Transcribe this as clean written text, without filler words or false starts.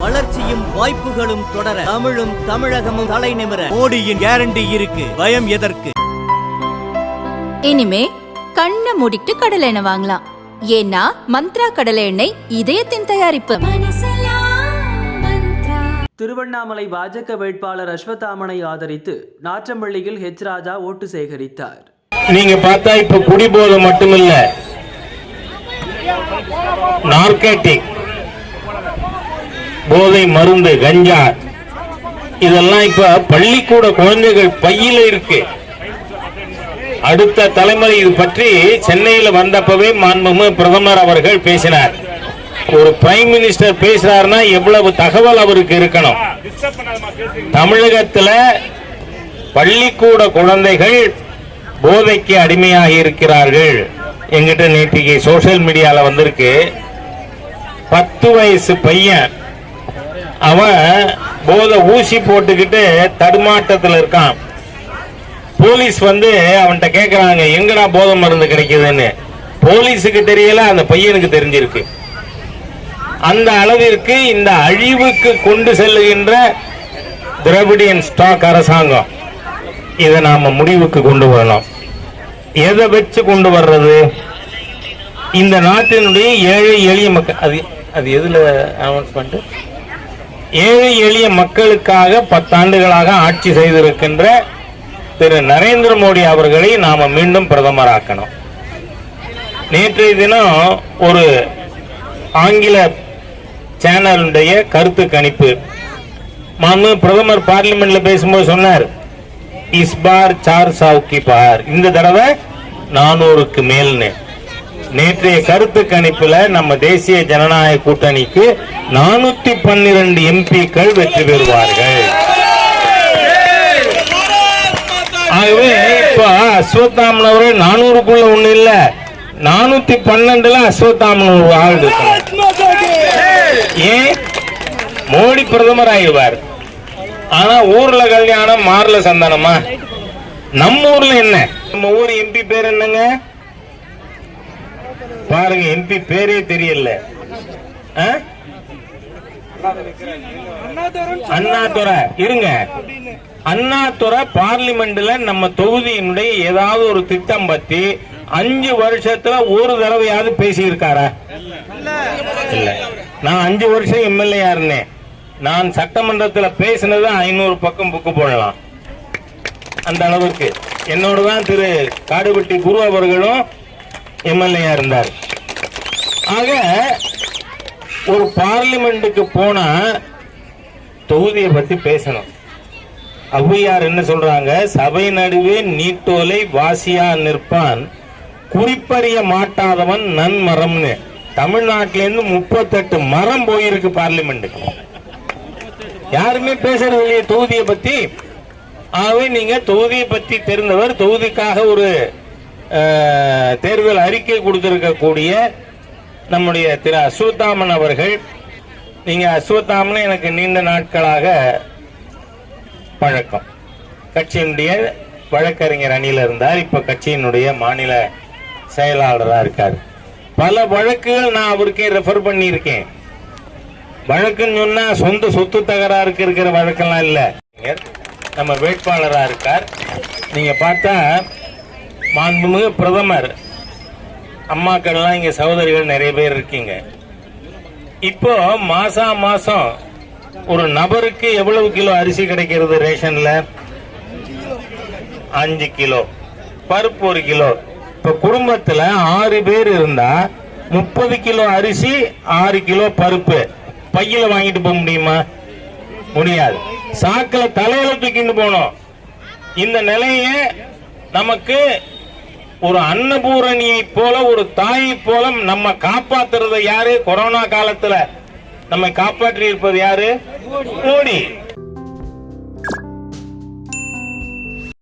வளர்ச்சியும் வாய்ப்புகளும் தொடர தமிழும் தமிழகமும் தலை நிமிர மோடியின் கேரண்டி இருக்கு. பயம் எதற்கு? இனிமே கண்ணை மூடிட்டு கடலை எண்ணெய் வாங்கலாம். ஏன்னா மந்த்ரா கடலை எண்ணெய் இதயத்தின் தயாரிப்பு. திருவண்ணாமலை பாஜக வேட்பாளர் அஸ்வத்தாமனை ஆதரித்து நாற்றம்பள்ளியில் ஹெச் ராஜா ஓட்டு சேகரித்தார். நீங்க பார்த்தா இப்ப குடிபோதை மட்டுமில்ல, நார்கோட்டிக் போதை மருந்து, கஞ்சா, இதெல்லாம் இப்ப பள்ளிக்கூட குழந்தைகள் பையில இருக்கு. அடுத்த தலைமுறை இது பற்றி சென்னையில் வந்தப்பவே மாண்புமிகு பிரதமர் அவர்கள் பேசினார். ஒரு பிரைம் மினிஸ்டர் பேசுறாருன்னா எவ்வளவு தகவல் அவருக்கு இருக்கணும். தமிழகத்தில் பள்ளிக்கூட குழந்தைகள் போதைக்கு அடிமையாக இருக்கிறார்கள். எங்கிட்ட நேற்றுக்கு சோசியல் மீடியால வந்திருக்கு. 10 வயசு பையன், அவன் போதை ஊசி போட்டுக்கிட்டு தடுமாட்டத்தில் இருக்கான். போலீஸ் வந்து அவன்கிட்ட கேட்கறாங்க, எங்கடா போதை மருந்து கிடைக்குதுன்னு. போலீஸுக்கு தெரியல, அந்த பையனுக்கு தெரிஞ்சிருக்கு. அந்த அளவிற்கு இந்த அழிவுக்கு கொண்டு செல்லுகின்ற திராவிடியன் ஸ்டாக் அரசாங்கம், இதை நாம முடிவுக்கு கொண்டு வரணும். எதை வச்சு கொண்டு வர்றது? இந்த நாட்டினுடைய ஏழை எளிய மக்கள், அது எதுல அனௌன்ஸ்மெண்ட், ஏழை எளிய மக்களுக்காக 10 ஆண்டுகளாக ஆட்சி செய்திருக்கின்ற திரு நரேந்திர மோடி அவர்களை நாம மீண்டும் பிரதமராக்கணும். நேற்றைய தினம் ஒரு ஆங்கில சேனலுடைய கருத்து கணிப்பு, பிரதமர் பார்லிமெண்ட்ல பேசும்போது சொன்னார், இஸ் பார் 400 கி பார், இந்த தடவை 400க்கு மேல்னு. நேற்றைய கருத்து கணிப்புல நம்ம தேசிய ஜனநாயக கூட்டணிக்கு 412 எம்பிக்கள் வெற்றி பெறுவார்கள். ஆகவே இப்ப அஸ்வத்தாமன் அவர்கள் 400க்குள்ள ஒண்ணு இல்ல, 412ல அஸ்வத்தாமன் ஒரு ஆள் இருக்காங்க. ஏன்? மோடி பிரதமர் ஆயிடுவார். ஆனா ஊர்ல கல்யாணம் மார்ல சந்தானமா? நம்ம ஊர்ல என்ன? நம்ம ஊர் எம்பி பேர் என்னங்க பாருங்க, எம்பி பேரே தெரியல. அண்ணாதுரை இருங்க, அண்ணாதுரை பார்லிமெண்ட்ல நம்ம தொகுதியினுடைய ஏதாவது ஒரு திட்டம் பத்தி 5 வருஷத்துல ஒரு தடவையாவது பேசி இருக்காரா? இல்ல. நான் 5 வருஷம் எம்எல்ஏ இருந்தேன். நான் சட்டமன்றத்தில் பேசினது 500 பக்கம் புக்கு போடலாம். அந்த அளவுக்கு என்னோட தான் திரு காடுவெட்டி குரு அவர்களும் எம்எல்ஏ இருந்தார். ஆக ஒரு பார்லிமெண்ட்டுக்கு போனா தொகுதியை பத்தி பேசணும். ஔவையார் என்ன சொல்றாங்க? சபை நடுவே நீட்டோலை வாசியா நிற்பான், குறிப்பறிய மாட்டாதவன் நன்மரம்னு. தமிழ்நாட்டிலிருந்து 38 மரம் போயிருக்கு பார்லிமெண்ட்டுக்கு. யாருமே பேசுறது இல்லையே தொகுதியை பத்தி. ஆகவே நீங்க தொகுதியை பத்தி தெரிந்தவர், தொகுதிக்காக ஒரு தேர்தல் அறிக்கை கொடுத்திருக்கக்கூடிய நம்முடைய திரு அஸ்வத்தாமன் அவர்கள், நீங்க அஸ்வத்தாமன் எனக்கு நீண்ட நாட்களாக பழக்கம். கட்சியினுடைய வழக்கறிஞர் அணியில இருந்தார், இப்ப கட்சியினுடைய மாநில செயலாளராக இருக்கார். பல வழக்குகள் நான் அவருக்கே ரெஃபர் பண்ணியிருக்கேன். வழக்குன்னு சொன்னா சொந்த சொத்து தகராறுக்கு இருக்கிற வழக்கெல்லாம் இல்ல. நம்ம வேட்பாளரா இருக்கார். நீங்க பார்த்தா மாண்புமிகு பிரதமர், அம்மாக்கள்லாம் இங்க சகோதரிகள் நிறைய பேர் இருக்கீங்க. இப்போ மாசம் ஒரு நபருக்கு எவ்வளவு கிலோ அரிசி கிடைக்கிறது ரேஷன்ல? 5 கிலோ. பருப்பு 1 கிலோ. இப்ப குடும்பத்துல 6 பேர் இருந்தா 30 கிலோ அரிசி, 6 கிலோ பருப்பு பையில வாங்கிட்டு போக முடியுமா? முடியாது. சாக்கில தலையில தூக்கிட்டு போனோம். இந்த நிலையை நமக்கு ஒரு அன்னபூரணியை போல, ஒரு தாயை போல நம்ம காப்பாத்துறது யாரு? கொரோனா காலத்துல நம்மை காப்பாற்றி இருப்பது யாரு? மோடி.